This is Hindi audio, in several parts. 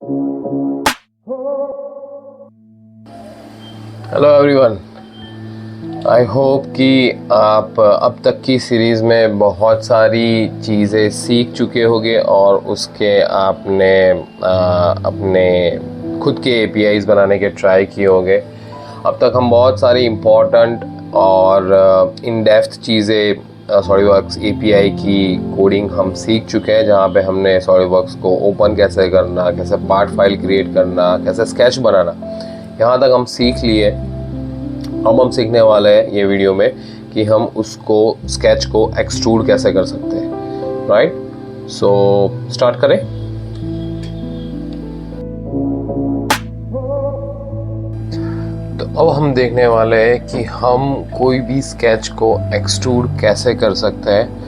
हेलो एवरीवन, आई होप कि आप अब तक की सीरीज़ में बहुत सारी चीज़ें सीख चुके होंगे और उसके आपने अपने खुद के APIs बनाने के ट्राई किए होंगे। अब तक हम बहुत सारी इम्पोर्टेंट और इन डेप्थ चीज़ें सॉलिडवर्क्स API की कोडिंग हम सीख चुके हैं, जहाँ पे हमने सॉलिडवर्क्स को ओपन कैसे करना, कैसे पार्ट फाइल क्रिएट करना, कैसे स्केच बनाना, यहाँ तक हम सीख लिए। अब हम सीखने वाले हैं ये वीडियो में कि हम उसको स्केच को एक्सट्रूड कैसे कर सकते हैं, राइट? सो स्टार्ट करें। तो अब हम देखने वाले हैं कि हम कोई भी स्केच को एक्सट्रूड कैसे कर सकते हैं।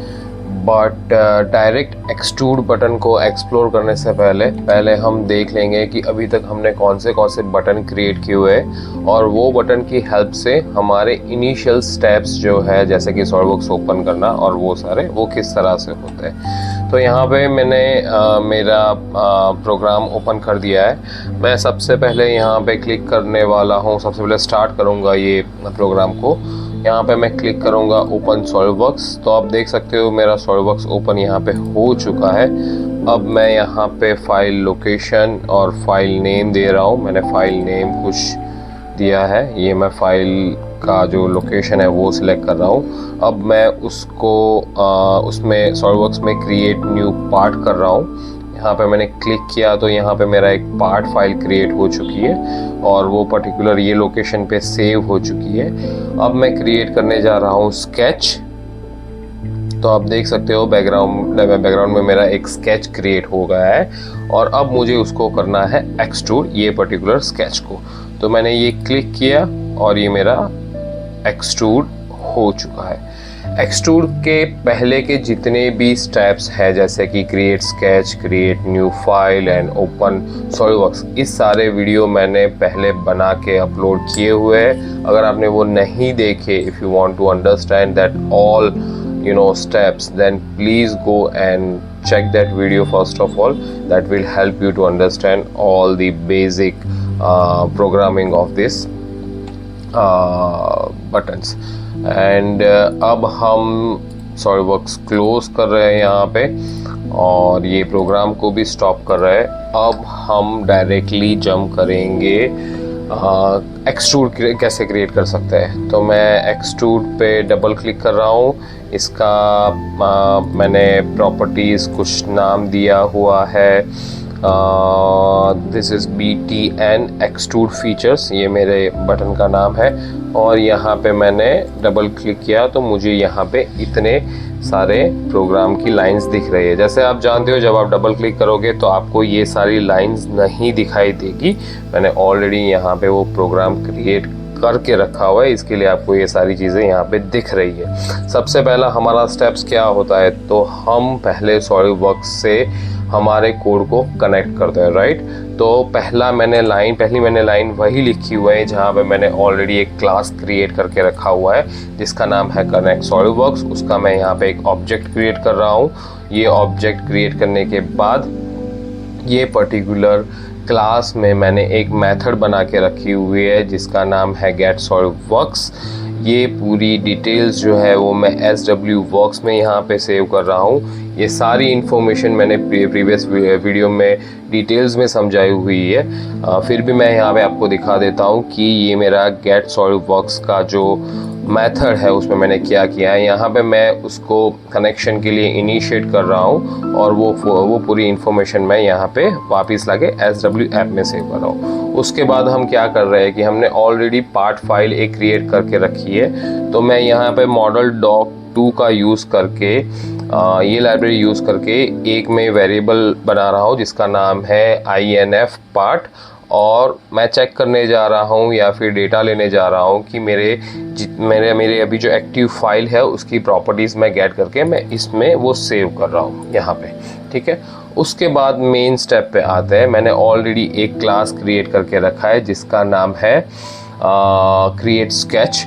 बट डायरेक्ट एक्सट्रूड बटन को एक्सप्लोर करने से पहले हम देख लेंगे कि अभी तक हमने कौन से बटन क्रिएट किए हुए हैं और वो बटन की हेल्प से हमारे इनिशियल स्टेप्स जो है, जैसे कि सॉलिडवर्क्स ओपन करना और वो सारे, वो किस तरह से होते हैं। तो यहाँ पे मैंने मेरा प्रोग्राम ओपन कर दिया है। मैं सबसे पहले यहाँ पे क्लिक करने वाला हूँ, सबसे पहले स्टार्ट करूँगा ये प्रोग्राम को। यहाँ पे मैं क्लिक करूँगा ओपन सॉलिडवर्क्स। तो आप देख सकते हो मेरा सॉलिडवर्क्स ओपन यहाँ पे हो चुका है। अब मैं यहाँ पे फाइल लोकेशन और फाइल नेम दे रहा हूँ। मैंने फाइल नेम कुछ दिया है, ये मैं फाइल का जो लोकेशन है वो सिलेक्ट कर रहा हूँ। अब मैं उसको उसमें सॉलिडवर्क्स में क्रिएट न्यू पार्ट कर रहा हूँ। यहाँ पे मैंने क्लिक किया तो यहाँ पे मेरा एक पार्ट फाइल क्रिएट हो चुकी है और वो पर्टिकुलर ये लोकेशन पे सेव हो चुकी है। अब मैं क्रिएट करने जा रहा हूँ स्केच। तो आप देख सकते हो बैकग्राउंड में मेरा एक स्केच क्रिएट हो गया है और अब मुझे उसको करना है एक्सट्रूड, ये पर्टिकुलर स्केच को। तो मैंने ये क्लिक किया और ये मेरा एक्सट्रूड हो चुका है। एक्सट्रूड के पहले के जितने भी स्टेप्स हैं, जैसे कि create sketch, create new file and open SolidWorks, इस सारे वीडियो मैंने पहले बना के अपलोड किए हुए हैं। अगर आपने वो नहीं देखे, if you want to understand that all steps, then please go and check that video first of all. That will help you to understand all the basic programming of this buttons. And अब हम सॉलिडवर्क्स क्लोज कर रहे हैं यहाँ पे और ये प्रोग्राम को भी स्टॉप कर रहे हैं। अब हम डायरेक्टली जंप करेंगे एक्सट्रूड कैसे क्रिएट कर सकते हैं। तो मैं एक्सट्रूड पे डबल क्लिक कर रहा हूँ। इसका मैंने प्रॉपर्टीज़ कुछ नाम दिया हुआ है। This is BTN extrude features, ये मेरे बटन का नाम है। और यहाँ पे मैंने डबल क्लिक किया तो मुझे यहाँ पे इतने सारे प्रोग्राम की लाइंस दिख रही है। जैसे आप जानते हो, जब आप डबल क्लिक करोगे तो आपको ये सारी लाइंस नहीं दिखाई देगी। मैंने ऑलरेडी यहाँ पे वो प्रोग्राम क्रिएट करके रखा हुआ है, इसके लिए आपको ये सारी चीज़ें यहाँ पे दिख रही है। सबसे पहला हमारा स्टेप्स क्या होता है, तो हम पहले सॉलिडवर्क्स से हमारे कोड को कनेक्ट करते हैं, राइट? तो पहली मैंने लाइन वही लिखी हुई है जहाँ पे मैंने ऑलरेडी एक क्लास क्रिएट करके रखा हुआ है जिसका नाम है कनेक्ट सॉलिडवर्क्स। उसका मैं यहाँ पे एक ऑब्जेक्ट क्रिएट कर रहा हूँ। ये ऑब्जेक्ट क्रिएट करने के बाद ये पर्टिकुलर क्लास में मैंने एक मेथड बना के रखी हुई है जिसका नाम है गेट सॉलिडवर्क्स। ये पूरी डिटेल्स जो है वो मैं SWWorks में यहाँ पे सेव कर रहा हूँ। ये सारी इन्फॉर्मेशन मैंने प्रीवियस वीडियो में डिटेल्स में समझाई हुई है। फिर भी मैं यहाँ पे आपको दिखा देता हूँ कि ये मेरा गेट सॉलिडवर्क्स का जो मेथड है उसमें मैंने क्या किया है। यहाँ पे मैं उसको कनेक्शन के लिए इनिशिएट कर रहा हूँ और वो पूरी इन्फॉर्मेशन मैं यहाँ पे वापस लाके SW ऐप में सेव कर रहा हूँ। उसके बाद हम क्या कर रहे हैं कि हमने ऑलरेडी पार्ट फाइल एक क्रिएट करके रखी है। तो मैं यहाँ पे मॉडल डॉक 2 का यूज़ करके ये लाइब्रेरी यूज़ करके एक में वेरिएबल बना रहा हूँ जिसका नाम है INF पार्ट। और मैं चेक करने जा रहा हूँ या फिर डेटा लेने जा रहा हूँ कि मेरे अभी जो एक्टिव फाइल है उसकी प्रॉपर्टीज़ मैं गेट करके मैं इसमें वो सेव कर रहा हूँ यहाँ पे, ठीक है। उसके बाद मेन स्टेप पे आते हैं। मैंने ऑलरेडी एक क्लास क्रिएट करके रखा है जिसका नाम है क्रिएट स्केच।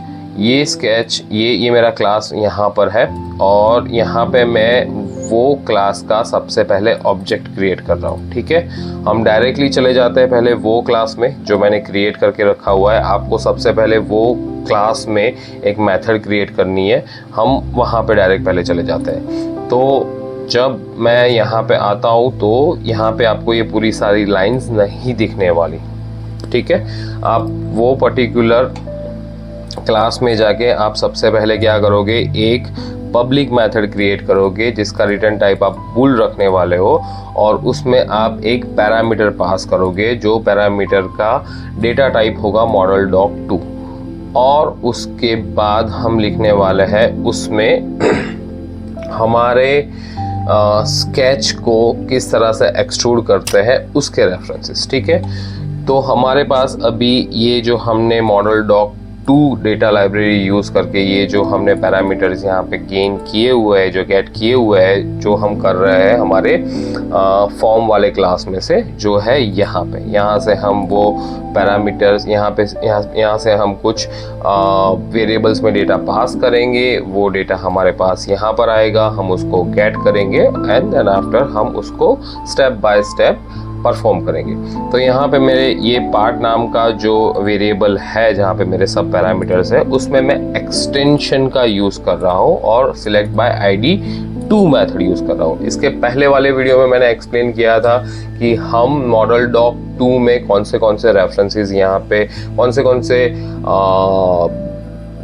ये मेरा क्लास यहाँ पर है और यहाँ पे मैं वो क्लास का सबसे पहले ऑब्जेक्ट क्रिएट कर रहा हूँ। ठीक है, हम डायरेक्टली चले जाते हैं पहले वो क्लास में जो मैंने क्रिएट करके रखा हुआ है। आपको सबसे पहले वो क्लास में एक मेथड क्रिएट करनी है, हम वहाँ पे डायरेक्ट पहले चले जाते हैं। तो जब मैं यहाँ पे आता हूँ तो यहाँ पे आपको ये पूरी सारी लाइंस नहीं दिखने वाली। ठीक है, आप वो पर्टिकुलर क्लास में जाके आप सबसे पहले क्या करोगे, एक पब्लिक मेथड क्रिएट करोगे जिसका रिटर्न टाइप आप बूल रखने वाले हो, और उसमें आप एक पैरामीटर पास करोगे जो पैरामीटर का डेटा टाइप होगा मॉडल डॉक 2। और उसके बाद हम लिखने वाले हैं उसमें हमारे स्केच को किस तरह से एक्सट्रूड करते हैं उसके रेफरेंसेस। ठीक है, तो हमारे पास अभी ये जो हमने model doc 2 data library use करके ये जो हमने पैरामीटर्स यहाँ पे गेन किए हुए हैं, जो गेट किए हुए हैं, जो हम कर रहे हैं हमारे फॉर्म वाले क्लास में से, जो है यहाँ से हम वो पैरामीटर्स यहाँ से हम कुछ वेरिएबल्स में डेटा पास करेंगे। वो डेटा हमारे पास यहाँ पर आएगा, हम उसको गेट करेंगे एंड देन आफ्टर हम उसको स्टेप बाय स्टेप परफॉर्म करेंगे। तो यहाँ पे मेरे ये पार्ट नाम का जो वेरिएबल है जहाँ पे मेरे सब पैरामीटर्स है, उसमें मैं एक्सटेंशन का यूज़ कर रहा हूँ और select bye ID 2 method use कर रहा हूँ। इसके पहले वाले वीडियो में मैंने एक्सप्लेन किया था कि हम मॉडल डॉक 2 में कौन से रेफरेंसेस यहाँ पे कौन से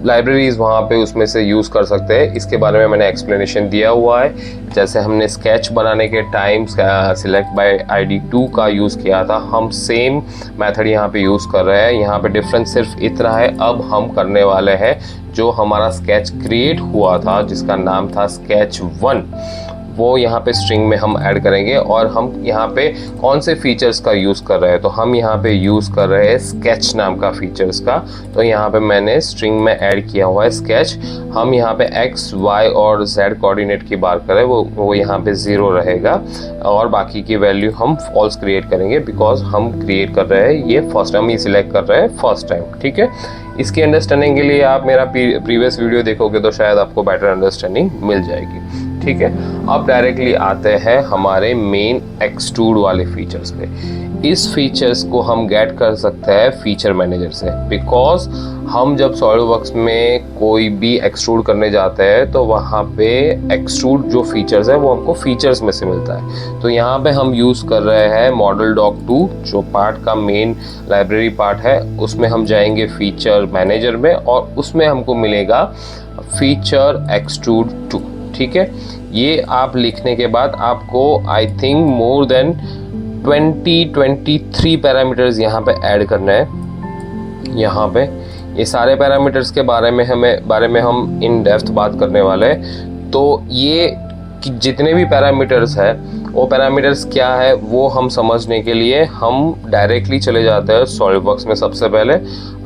लाइब्रेरीज वहाँ पे उसमें से यूज़ कर सकते हैं। इसके बारे में मैंने एक्सप्लेनेशन दिया हुआ है। जैसे हमने स्केच बनाने के टाइम सिलेक्ट बाय आईडी 2 का यूज़ किया था, हम सेम मेथड यहाँ पे यूज़ कर रहे हैं। यहाँ पे डिफरेंस सिर्फ इतना है, अब हम करने वाले हैं जो हमारा स्केच क्रिएट हुआ था जिसका नाम था स्केच 1, वो यहाँ पे स्ट्रिंग में हम ऐड करेंगे। और हम यहाँ पे कौन से फीचर्स का यूज़ कर रहे हैं, तो हम यहाँ पे यूज़ कर रहे हैं स्केच नाम का फीचर्स का। तो यहाँ पे मैंने स्ट्रिंग में ऐड किया हुआ है स्केच। हम यहाँ पे x, y और z कोऑर्डिनेट की बात करें वो यहाँ पे 0 रहेगा और बाकी की वैल्यू हम फॉल्स क्रिएट करेंगे बिकॉज हम क्रिएट कर रहे हैं ये फर्स्ट टाइम, ये सिलेक्ट कर रहे हैं फर्स्ट टाइम। ठीक है, इसकी अंडरस्टैंडिंग के लिए आप मेरा प्रीवियस वीडियो देखोगे तो शायद आपको बेटर अंडरस्टैंडिंग मिल जाएगी। ठीक है, अब डायरेक्टली आते हैं हमारे मेन एक्सट्रूड वाले फीचर्स पे। इस फीचर्स को हम गेट कर सकते हैं फीचर मैनेजर से, बिकॉज हम जब सॉलिडवर्क्स में कोई भी एक्सट्रूड करने जाते हैं तो वहाँ पे एक्सट्रूड जो फीचर्स है वो हमको फीचर्स में से मिलता है। तो यहाँ पे हम यूज़ कर रहे हैं मॉडल डॉक 2 जो पार्ट का मेन लाइब्रेरी पार्ट है, उसमें हम जाएंगे फीचर मैनेजर में और उसमें हमको मिलेगा फीचर एक्सट्रूड 2। ठीक है, ये आप लिखने के बाद आपको I think more than 23 parameters यहाँ पे ऐड करना है। यहाँ पे ये सारे पैरामीटर्स के बारे में हम इन डेप्थ बात करने वाले हैं। तो ये कि जितने भी पैरामीटर्स है वो पैरामीटर्स क्या है वो हम समझने के लिए हम डायरेक्टली चले जाते हैं सॉलिडवर्क्स में। सबसे पहले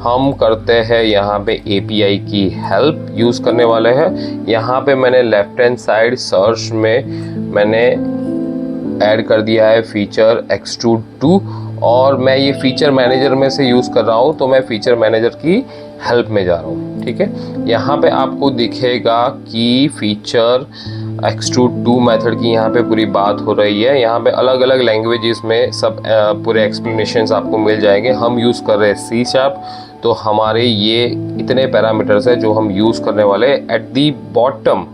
हम करते हैं यहाँ पे API की हेल्प यूज़ करने वाले हैं। यहाँ पे मैंने लेफ्ट हैंड साइड सर्च में मैंने ऐड कर दिया है फीचर एक्सट्रूड 2 और मैं ये फीचर मैनेजर में से यूज़ कर रहा हूँ, तो मैं फीचर मैनेजर की हेल्प में जा रहा हूँ। ठीक है, यहाँ पे आपको दिखेगा कि फीचर एक्सट्रूड 2 मेथड की यहाँ पे पूरी बात हो रही है। यहाँ पे अलग अलग लैंग्वेजेस में सब पूरे एक्सप्लेनेशंस आपको मिल जाएंगे। हम यूज़ कर रहे हैं C#, तो हमारे ये इतने पैरामीटर्स है जो हम यूज़ करने वाले। एट दी बॉटम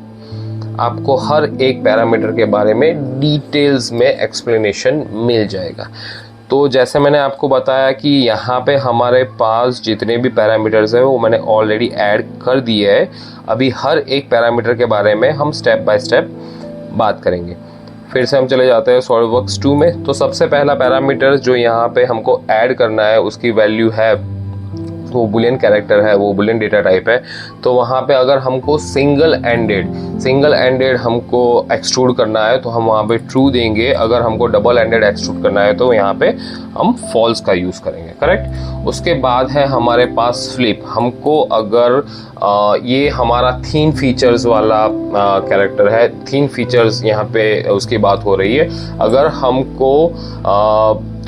आपको हर एक पैरामीटर के बारे में डिटेल्स में एक्सप्लेनेशन मिल जाएगा। तो जैसे मैंने आपको बताया कि यहाँ पे हमारे पास जितने भी पैरामीटर्स है वो मैंने ऑलरेडी ऐड कर दिए है। अभी हर एक पैरामीटर के बारे में हम स्टेप बाय स्टेप बात करेंगे। फिर से हम चले जाते हैं सॉलिडवर्क्स 2 में। तो सबसे पहला पैरामीटर जो यहाँ पे हमको ऐड करना है उसकी वैल्यू है, वो बुलियन कैरेक्टर है, वो बुलियन डेटा टाइप है। तो वहाँ पे अगर हमको सिंगल एंडेड हमको एक्सट्रूड करना है तो हम वहाँ पे ट्रू देंगे। अगर हमको डबल एंडेड एक्सट्रूड करना है तो यहाँ पे हम फॉल्स का यूज़ करेंगे। करेक्ट। उसके बाद है हमारे पास फ्लिप। हमको अगर ये हमारा थीन फीचर्स वाला कैरेक्टर है, थीन फीचर्स यहाँ पे उसकी बात हो रही है। अगर हमको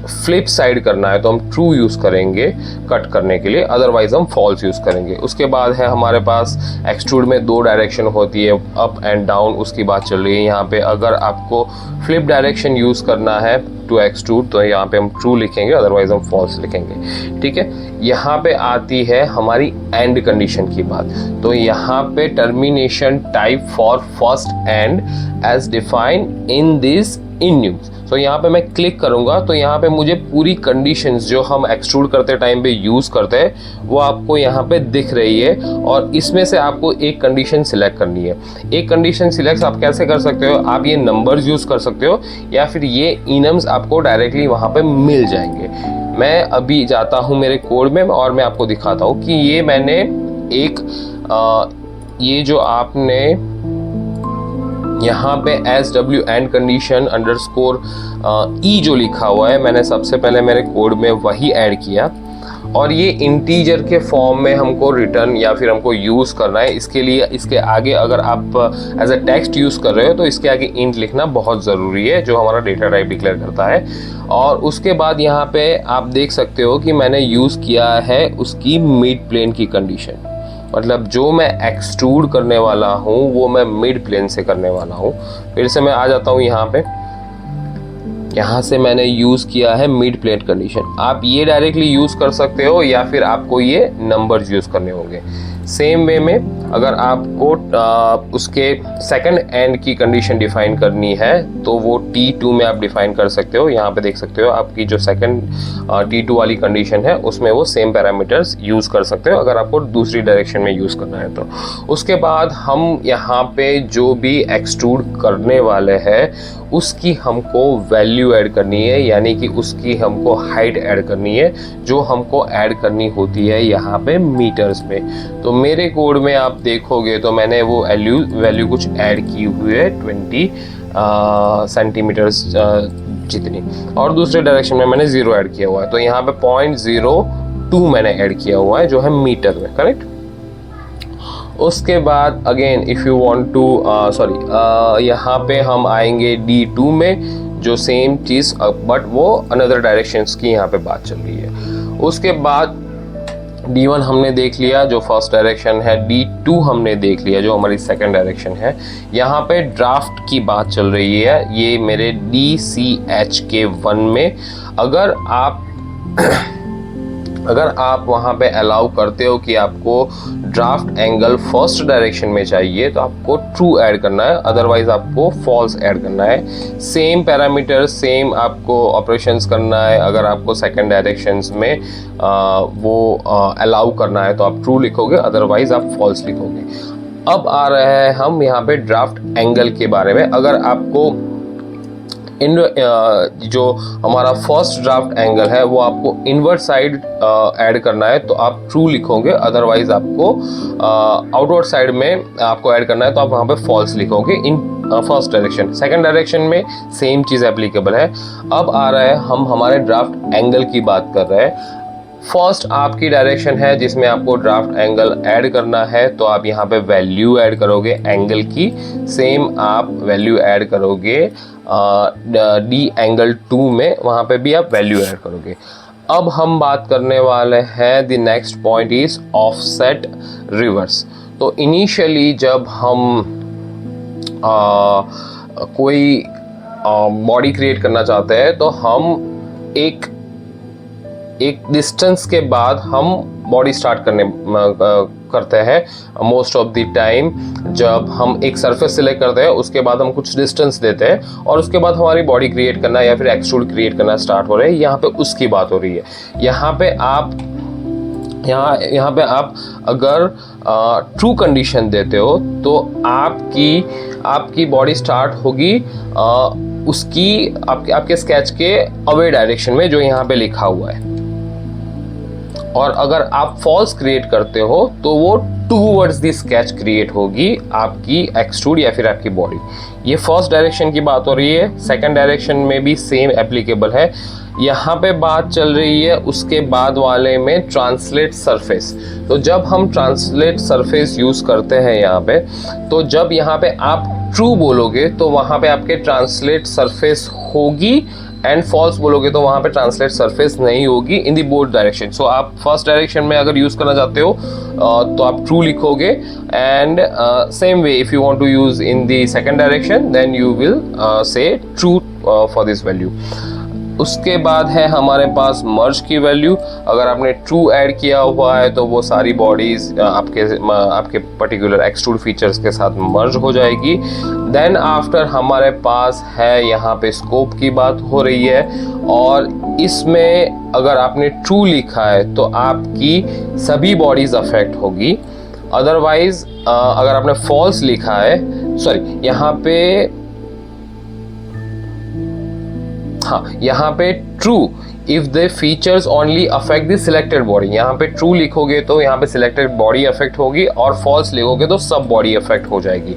फ्लिप साइड करना है तो हम ट्रू यूज करेंगे कट करने के लिए, अदरवाइज हम फॉल्स यूज करेंगे। उसके बाद है हमारे पास एक्सट्रूड में 2 डायरेक्शन होती है, अप एंड डाउन, उसकी बात चल रही है यहाँ पे। अगर आपको फ्लिप डायरेक्शन यूज करना है टू एक्सट्रूड तो यहाँ पे हम ट्रू लिखेंगे, अदरवाइज हम फॉल्स लिखेंगे, ठीक है। यहाँ पे आती है हमारी एंड कंडीशन की बात। तो यहाँ पे termination type for first end as defined in this enums. तो यहाँ पे मैं क्लिक करूंगा तो यहाँ पे मुझे पूरी कंडीशंस जो हम एक्सट्रूड करते टाइम पे यूज करते हैं वो आपको यहाँ पे दिख रही है, और इसमें से आपको एक कंडीशन सिलेक्ट करनी है। एक कंडीशन सिलेक्ट आप कैसे कर सकते हो, आप ये नंबर्स यूज कर सकते हो या फिर ये इनम्स आपको डायरेक्टली वहाँ पे मिल जाएंगे। मैं अभी जाता हूँ मेरे कोड में और मैं आपको दिखाता हूँ कि ये मैंने ये जो आपने यहाँ पे SW एंड कंडीशन अंडरस्कोर ई जो लिखा हुआ है, मैंने सबसे पहले मेरे कोड में वही ऐड किया, और ये इंटीजर के फॉर्म में हमको रिटर्न या फिर हमको यूज करना है। इसके लिए इसके आगे अगर आप एज अ टेक्स्ट यूज कर रहे हो तो इसके आगे इंट लिखना बहुत ज़रूरी है, जो हमारा डेटा टाइप डिक्लेयर करता है। और उसके बाद यहाँ पे आप देख सकते हो कि मैंने यूज किया है उसकी मिड प्लेन की कंडीशन, मतलब जो मैं एक्सट्रूड करने वाला हूँ वो मैं मिड प्लेन से करने वाला हूँ। फिर से मैं आ जाता हूँ यहाँ पे, यहाँ से मैंने यूज़ किया है मिड प्लेन कंडीशन। आप ये डायरेक्टली यूज़ कर सकते हो या फिर आपको ये नंबर्स यूज़ करने होंगे। सेम वे में अगर आपको उसके सेकंड एंड की कंडीशन डिफाइन करनी है तो वो T2 में आप डिफाइन कर सकते हो। यहाँ पे देख सकते हो आपकी जो सेकंड T2 वाली कंडीशन है उसमें वो सेम पैरामीटर्स यूज़ कर सकते हो अगर आपको दूसरी डायरेक्शन में यूज़ करना है तो। उसके बाद हम यहाँ पे जो भी एक्सट्रूड करने वाले हैं उसकी हमको वैल्यू ऐड करनी है, यानी कि उसकी हमको हाइट ऐड करनी है, जो हमको ऐड करनी होती है यहाँ पे मीटर्स में। तो मेरे कोड में आप देखोगे तो मैंने वो वैल्यू कुछ ऐड की हुई है 20 सेंटीमीटर्स जितनी, और दूसरे डायरेक्शन में मैंने 0 ऐड किया हुआ है। तो यहाँ पे 0.02 मैंने ऐड किया हुआ है जो है मीटर में, करेक्ट। उसके बाद again if you want to यहाँ पे हम आएंगे D2 में, जो सेम चीज़ बट वो अनदर डायरेक्शंस की यहाँ पे बात चल रही है। उसके बाद D1 हमने देख लिया जो फर्स्ट डायरेक्शन है, D2 हमने देख लिया जो हमारी सेकंड डायरेक्शन है। यहाँ पे ड्राफ्ट की बात चल रही है, ये मेरे DCH1 में अगर आप वहाँ पे अलाउ करते हो कि आपको ड्राफ्ट एंगल फर्स्ट डायरेक्शन में चाहिए तो आपको ट्रू ऐड करना है, अदरवाइज आपको फॉल्स ऐड करना है। सेम पैरामीटर सेम आपको ऑपरेशंस करना है। अगर आपको सेकंड डायरेक्शंस में वो अलाउ करना है तो आप ट्रू लिखोगे, अदरवाइज आप फॉल्स लिखोगे। अब आ रहे हैं हम यहाँ पे ड्राफ्ट एंगल के बारे में। अगर आपको जो हमारा फर्स्ट ड्राफ्ट एंगल है वो आपको इनवर्ट साइड ऐड करना है तो आप ट्रू लिखोगे, अदरवाइज आपको आउटवर्ड साइड में आपको ऐड करना है तो आप वहाँ पे फॉल्स लिखोगे in first direction. Second direction में सेम चीज़ एप्लीकेबल है। अब आ रहा है हम हमारे ड्राफ्ट एंगल की बात कर रहे हैं। फर्स्ट आपकी डायरेक्शन है जिसमें आपको ड्राफ्ट एंगल ऐड करना है तो आप यहाँ पे वैल्यू ऐड करोगे एंगल की, सेम आप वैल्यू ऐड करोगे D2 में, वहाँ पे भी आप वैल्यू ऐड करोगे। अब हम बात करने वाले हैं the next point is offset reverse. तो इनिशियली जब हम कोई बॉडी क्रिएट करना चाहते हैं तो हम एक डिस्टेंस के बाद हम बॉडी स्टार्ट करते हैं। मोस्ट ऑफ द टाइम जब हम एक सरफेस सिलेक्ट करते हैं उसके बाद हम कुछ डिस्टेंस देते हैं और उसके बाद हमारी बॉडी क्रिएट करना या फिर एक्सट्रूड क्रिएट करना स्टार्ट हो रहे हैं। यहाँ पे उसकी बात हो रही है। यहाँ पे आप अगर ट्रू कंडीशन देते हो तो आपकी बॉडी स्टार्ट होगी उसकी आपके स्केच के अवे डायरेक्शन में जो यहाँ पे लिखा हुआ है, और अगर आप फॉल्स क्रिएट करते हो तो वो टूवर्ड्स द स्केच क्रिएट होगी आपकी एक्सट्रूड या फिर आपकी बॉडी। ये फर्स्ट डायरेक्शन की बात हो रही है। सेकंड डायरेक्शन में भी सेम एप्लीकेबल है। यहाँ पे बात चल रही है उसके बाद वाले में ट्रांसलेट सरफेस। तो जब हम ट्रांसलेट सरफेस यूज करते हैं यहाँ पे, तो जब यहाँ पे आप ट्रू बोलोगे तो वहाँ पे आपके ट्रांसलेट सरफेस होगी एंड फॉल्स बोलोगे तो वहां पे ट्रांसलेट सरफेस नहीं होगी इन दी बोथ डायरेक्शन। सो आप फर्स्ट डायरेक्शन में अगर यूज करना चाहते हो तो आप ट्रू लिखोगे, and same way if you want to use in the second direction then you will say true for this value. उसके बाद है हमारे पास मर्ज की वैल्यू। अगर आपने ट्रू ऐड किया हुआ है तो वो सारी बॉडीज आपके पर्टिकुलर एक्सट्रूड फीचर्स के साथ मर्ज हो जाएगी। देन आफ्टर हमारे पास है यहाँ पे स्कोप की बात हो रही है, और इसमें अगर आपने ट्रू लिखा है तो आपकी सभी बॉडीज अफेक्ट होगी। अदरवाइज अगर आपने फॉल्स लिखा है, सॉरी यहाँ पे true if the features only affect the selected body. यहाँ पे ट्रू लिखोगे तो यहाँ पे सिलेक्टेड बॉडी अफेक्ट होगी, और फॉल्स लिखोगे तो सब बॉडी अफेक्ट हो जाएगी।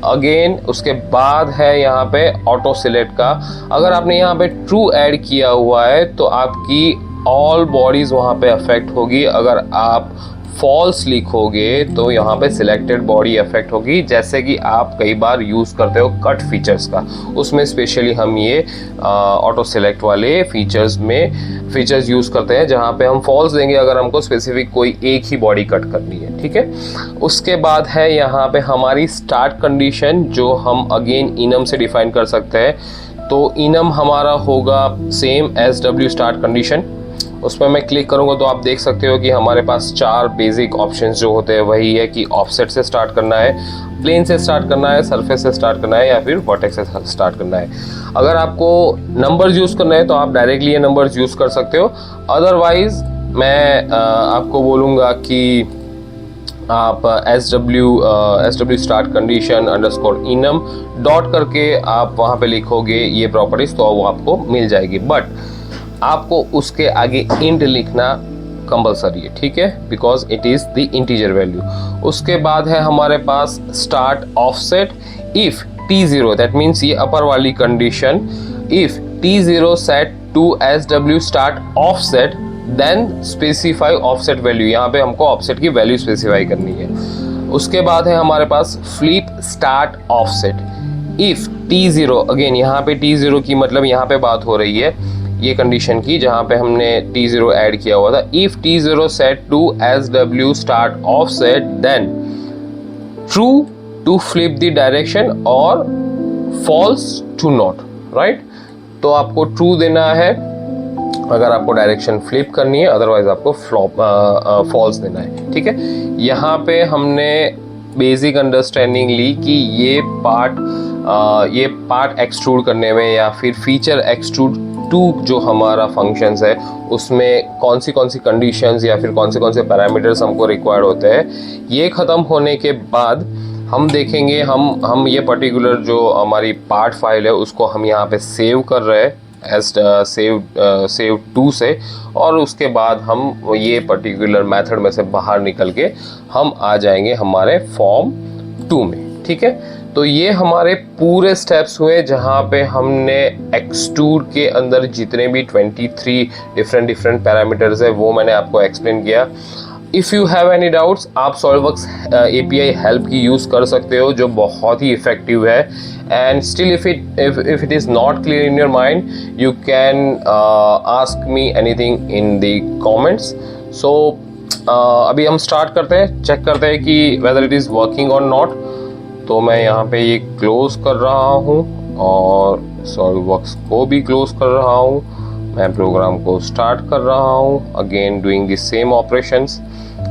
अगेन उसके बाद है यहाँ पे ऑटो सिलेक्ट का। अगर आपने यहाँ पे ट्रू ऐड किया हुआ है तो आपकी ऑल बॉडीज वहाँ पे अफेक्ट होगी। अगर आप फॉल्स लिखोगे तो यहाँ पे सिलेक्टेड बॉडी अफेक्ट होगी, जैसे कि आप कई बार यूज करते हो कट फीचर्स का। उसमें स्पेशली हम ये ऑटो सिलेक्ट वाले फीचर्स यूज करते हैं, जहाँ पे हम फॉल्स देंगे अगर हमको स्पेसिफिक कोई एक ही बॉडी कट करनी है। ठीक है, उसके बाद है यहाँ पे हमारी स्टार्ट कंडीशन, जो हम अगेन इनम से डिफाइन कर सकते हैं। तो इनम हमारा होगा सेम SW स्टार्ट कंडीशन। उसमें मैं क्लिक करूंगा तो आप देख सकते हो कि हमारे पास 4 बेसिक ऑप्शंस जो होते हैं वही है कि ऑफसेट से स्टार्ट करना है, प्लेन से स्टार्ट करना है, सरफेस से स्टार्ट करना है, या फिर वर्टेक्स से स्टार्ट करना है। अगर आपको नंबर्स यूज करना है तो आप डायरेक्टली ये नंबर्स यूज कर सकते हो। अदरवाइज मैं आपको बोलूँगा कि आप SW स्टार्ट कंडीशन _ डॉट करके आप वहाँ पे लिखोगे ये प्रॉपर्टीज, तो वो आपको मिल जाएगी। बट आपको उसके आगे इंट लिखना कंपलसरी है, ठीक है, because it is the integer value. उसके बाद है हमारे पास start offset. If T0, that means ये अपर वाली condition, if T0 set to SW start offset then specify offset value. यहाँ पे हमको ऑफसेट की वैल्यू स्पेसिफाई करनी है। उसके बाद है हमारे पास flip start offset. If T0, again यहाँ पे T0 की मतलब यहाँ पे बात हो रही है ये कंडीशन की जहाँ पे हमने T0 ऐड किया हुआ था। If T0 set to SW start offset then true to flip the direction और फॉल्स टू नॉट, राइट। तो आपको ट्रू देना है अगर आपको डायरेक्शन फ्लिप करनी है, अदरवाइज आपको फॉल्स देना है। ठीक है, यहाँ पे हमने बेसिक अंडरस्टैंडिंग ली कि ये पार्ट एक्सट्रूड करने में या फिर फीचर एक्सट्रूड टू जो हमारा फंक्शंस है उसमें कौन सी कंडीशंस या फिर कौन से पैरामीटर्स हमको रिक्वायर्ड होते हैं। ये ख़त्म होने के बाद हम देखेंगे, हम ये पर्टिकुलर जो हमारी पार्ट फाइल है उसको हम यहाँ पे सेव कर रहे हैं एज सेव टू से, और उसके बाद हम ये पर्टिकुलर मेथड में से बाहर निकल के हम आ जाएंगे हमारे फॉर्म 2 में। ठीक है, तो ये हमारे पूरे स्टेप्स हुए जहाँ पे हमने एक्सट्रूड के अंदर जितने भी 23 डिफरेंट पैरामीटर्स है वो मैंने आपको एक्सप्लेन किया। If you have any doubts आप सॉल्ववर्क्स API हेल्प की यूज़ कर सकते हो जो बहुत ही इफेक्टिव है। And still if it is not clear in your mind you can ask me anything in the comments. So अभी हम स्टार्ट करते हैं, चेक करते हैं कि वेदर इट इज़ वर्किंग और नॉट। तो मैं यहाँ पे ये क्लोज कर रहा हूँ और सॉल्ववर्क्स को भी क्लोज कर रहा हूँ। मैं प्रोग्राम को स्टार्ट कर रहा हूँ, again doing the same operations.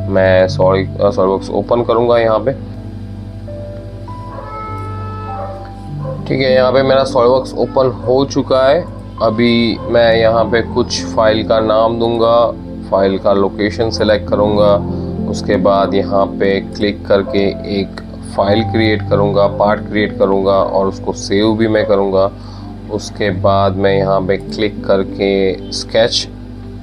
मैं सॉल्ववर्क्स ओपन करूँगा यहाँ पे। ठीक है, यहाँ पे मेरा सॉल्ववर्क्स ओपन हो चुका है। अभी मैं यहाँ पे कुछ फाइल का नाम दूंगा, फाइल का लोकेशन सेलेक्ट करूँगा, उसके बाद यहाँ पे क्लिक करके एक फाइल क्रिएट करूँगा, पार्ट क्रिएट करूँगा और उसको सेव भी मैं करूँगा। उसके बाद मैं यहाँ पे क्लिक करके स्केच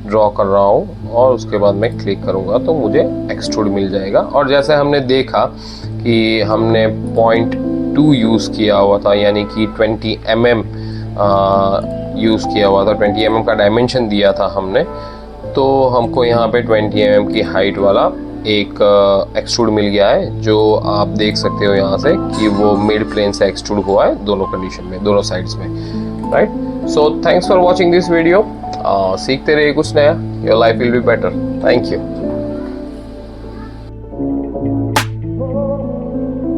ड्रॉ कर रहा हूँ और उसके बाद मैं क्लिक करूँगा तो मुझे एक्सट्रूड मिल जाएगा। और जैसे हमने देखा कि हमने 0.2 यूज़ किया हुआ था, यानी कि 20 mm यूज़ किया हुआ था, 20 mm का डायमेंशन दिया था हमने, तो हमको यहाँ पे 20 mm की हाइट वाला एक एक्सट्रूड मिल गया है, जो आप देख सकते हो यहाँ से कि वो मिड प्लेन से एक्सट्रूड हुआ है दोनों कंडीशन में, दोनों साइड्स में, right. So thanks for watching this video. सीखते रहिए कुछ नया, your life will be better. Thank you.